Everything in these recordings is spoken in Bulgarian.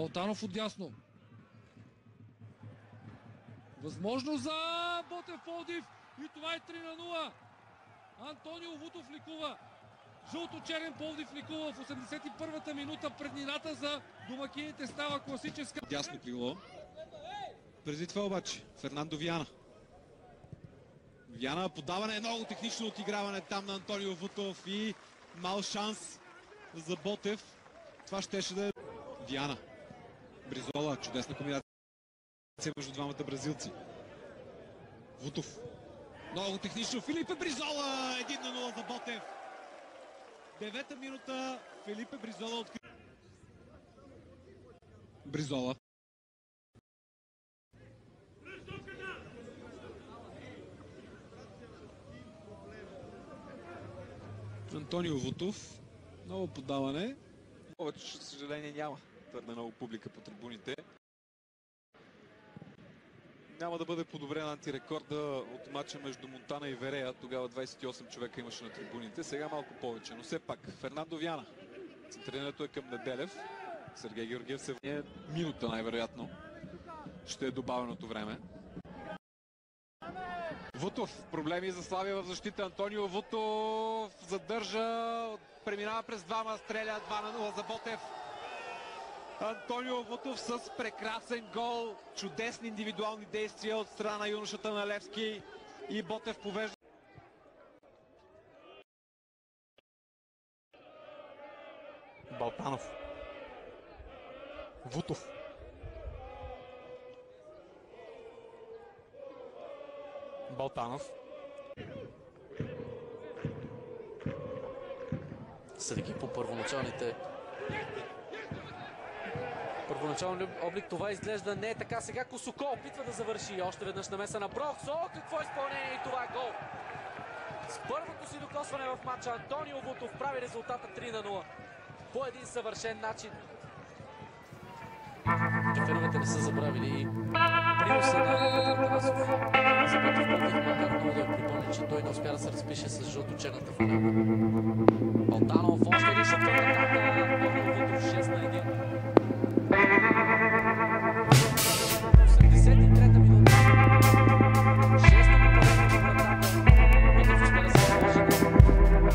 Балтанов отдясно. Възможно за Ботев Пловдив и това е 3-0. Антонио Вутов ликува. Жълто-черен Пловдив ликува в 81-та минута. Преднината за домакините става класическа. Дясно крило. Преди това обаче Фернандо Виана. Виана подаване, много технично отиграване там на Антонио Вутов и мал шанс за Ботев. Това щеше да е Виана. Бризола, чудесна комбинация между двамата бразилци. Вутов. Много технично. Филипе Бризола. 1-0 за Ботев. 9-та минута. Филипе Бризола откри. Бризола. Антонио Вутов. Ново подаване. Повече, за съжаление, няма твърде много публика по трибуните. Няма да бъде подобрен антирекорда от матча между Монтана и Верея. Тогава 28 човека имаше на трибуните. Сега малко повече, но все пак. Фернандо Виана. Центрирането е към Неделев. Сергей Георгиев се вне минута най-вероятно. Ще е добавеното време. Вутов. Проблеми за Славия в защита. Антонио Вутов задържа. Преминава през двама. Стреля 2-0 за Ботев. Антонио Вутов с прекрасен гол. Чудесни индивидуални действия от страна на юношата на Левски. И Ботев повежда. Балтанов. Вутов. Балтанов. Съдейки по първоначалния облик, това изглежда не е така. Сега Косоко опитва да завърши още веднъж намеса на Брокс. О, какво изпълнение и това е гол! С първото си докосване в матча Антонио Вутов прави резултата 3-0 по един съвършен начин. Феновете не са забравили и приноса на Петър Атанасов. За Ботев Пловдив макар много да припомня, че той не успя да се разпише с жълто-черната фанела. Балтанов още един шут към вратата. Антонио Вутов 6-1. 83-та минута. 6-то попадение в вратата. Ботев успя да се наложи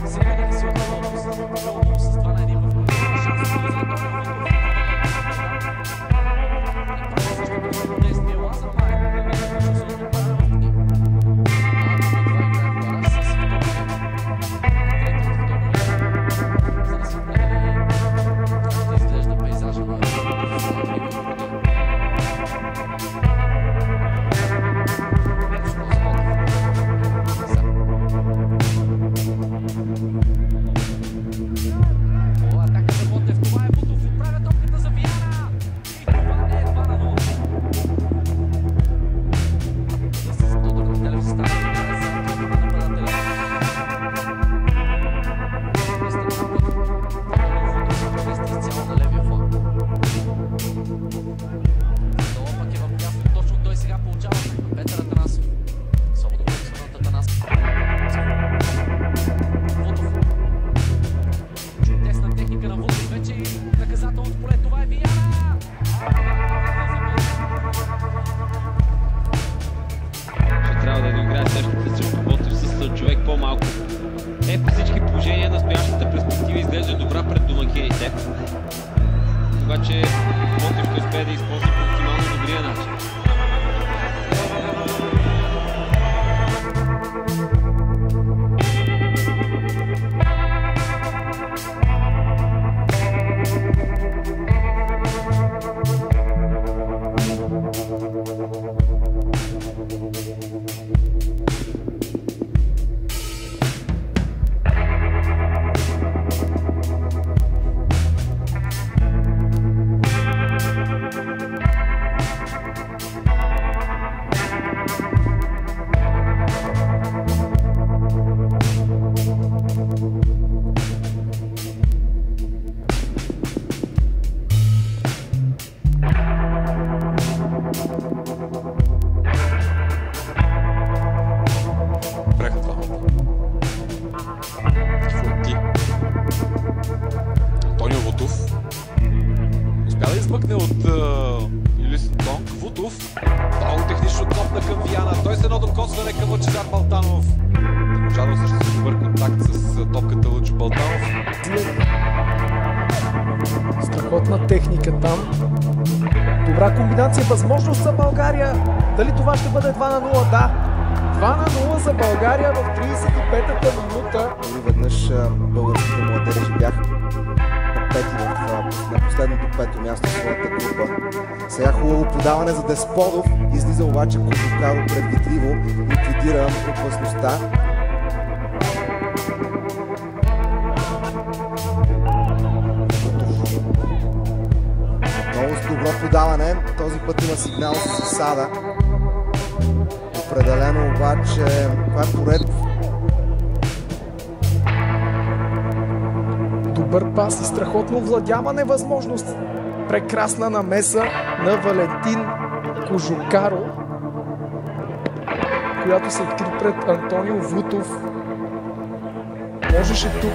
на силния си отговорност. Жълто с 2-1 в големия шанс за Антонио Вутов. Действие Лазар Май. За да се определи как ще изглежда пейзажа на атака за Ботев. Това е Вутов. Отправя топката за Виана. И това не е 2-0. Тодор Неделев се става за нападателя. Изцяло на левия фланг. Долу пък е в дясно. Точно той сега получава Петър Атанасов. Особено добре от Атанасов. Вутов. Чудесна техника на Вутов. Вече и наказателното поле. Това е Виана. Ще трябва да доиграе срещу Ботев с човек по-малко. При всички положения настоящата перспектива изглежда добра пред домакините. Обаче Ботев ще успее да използва по оптимално добрия начин. измъкне от Илис Тонк. Вутов много технично копна към Виана. Той с едно докосване към Лъчезар Балтанов. Не можа да осъществи добър контакт с топката Лъчо Балтанов. Страхотна техника там. Добра комбинация, възможност за България. Дали това ще бъде 2-0? Да. 2-0 за България в 35-та минута. Дори веднъж българските младежи бяха пети на последното пето място в своята група. Сега хубаво подаване за Десподов. Излиза обаче Кожухаро предвидливо, ликвидира опасността. Много с добро подаване. Този път има сигнал за засада. Определено обаче това е поред. Добър пас и страхотно владяване, възможност. Прекрасна намеса на Валентин Кожухаро, която се откри пред Антонио Вутов. Можеше тук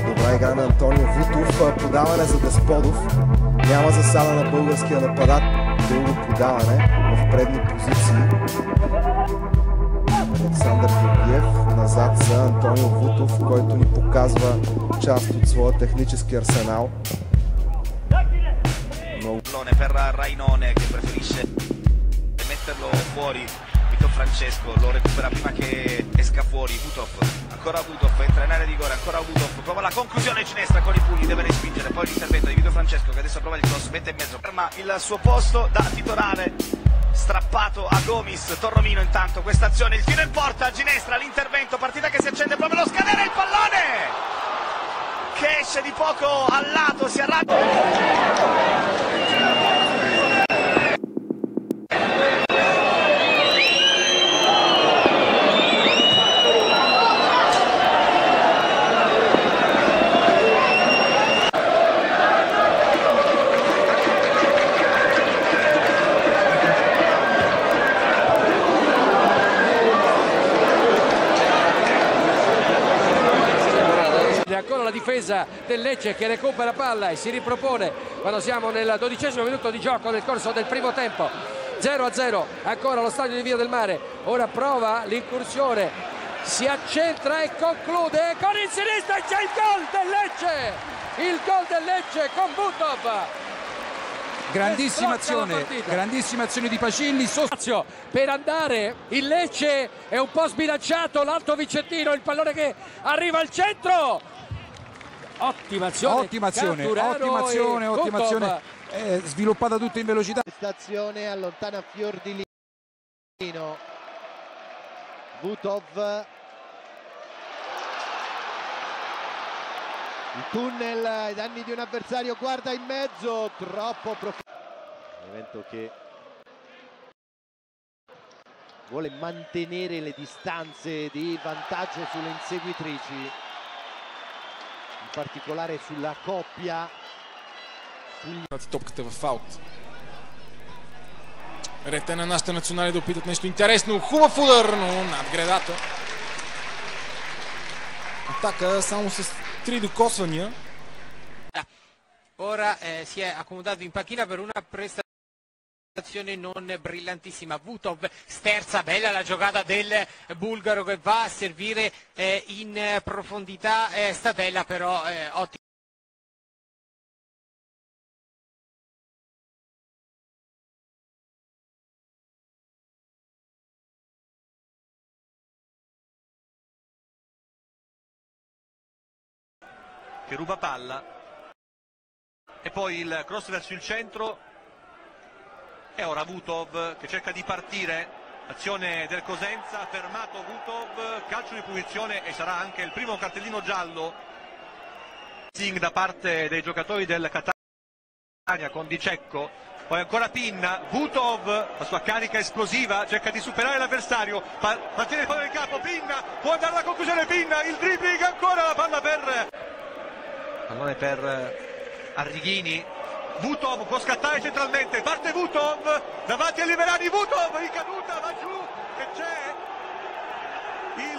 Добра игра на Антонио Вутов, подаване за Десподов. Няма засада на българския нападател. Дълго подаване в предни позиции. Александър Георгиев назад за Антонио Вутов, който ни показва част от своя технически арсенал. Per Rainone che preferisce metterlo fuori. Vito Francesco lo recupera prima che esca fuori. Vutov, ancora Vutov, entra in area di rigore, ancora Vutov, prova la conclusione Ginestra con i pugni, deve respingere, poi l'intervento di Vito Francesco che adesso prova il cross, mette in mezzo, ferma il suo posto da titolare, strappato a Gomis. Torromino intanto, questa azione, il tiro in porta, Ginestra, l'intervento, partita che si accende proprio lo scadere, il pallone che esce di poco al lato, si arrabbia. Ancora la difesa del Lecce che recupera palla e si ripropone quando siamo nel 12° minuto di gioco nel corso del primo tempo. 0-0 ancora allo stadio di Via del Mare. Ora prova l'incursione, si accentra e conclude con il sinistro e c'è il gol del Lecce, il gol del Lecce con Vutov. Grandissima azione di Pacilli. Per andare il Lecce è un po' sbilanciato, l'Alto Vicentino, il pallone che arriva al centro. Ottima azione, Sviluppata tutta in velocità. Stazione allontana Fiordilino. Vutov. Il tunnel ai danni di un avversario, guarda in mezzo, troppo profondo. Un evento che vuole mantenere le distanze di vantaggio sulle inseguitrici, in particolare sulla coppia. Топката в аут. Ред е на нашите национали да опитат нещо интересно. Хубав удар, но над гредата. Атака само с 3 докосвания. Ora si è accomodato in panchina per una prestazione non brillantissima. Vutov sterza, bella la giocata del bulgaro che va a servire in profondità. Statella però ottima. Che ruba palla e poi il cross verso il centro e ora Vutov che cerca di partire, azione del Cosenza, fermato Vutov, calcio di punizione e sarà anche il primo cartellino giallo da parte dei giocatori del Catania con Di Cecco. Poi ancora Pinna, Vutov, la sua carica esplosiva, cerca di superare l'avversario, mantiene il pallone in campo, Pinna, può andare alla conclusione Pinna, il dribbling ancora, la palla per Arrighini. Vutov può scattare centralmente, parte Vutov, davanti a Liverani, Vutov in caduta, va giù, che c'è?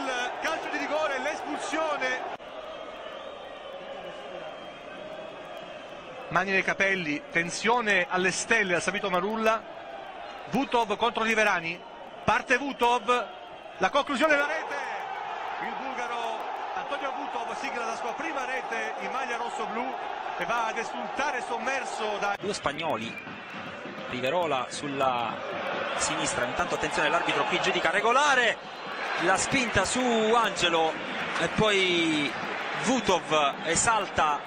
il calcio di rigore, l'espulsione. Mani nei capelli, tensione alle stelle al Savito Marulla. Vutov contro Liverani, parte Vutov, la conclusione della rete. Il bulgaro Antonio Vutov sigla la sua prima rete in maglia rosso-blu e va ad esultare sommerso da due spagnoli. Riverola sulla sinistra, intanto attenzione, l'arbitro qui giudica regolare la spinta su Angelo e poi Vutov esalta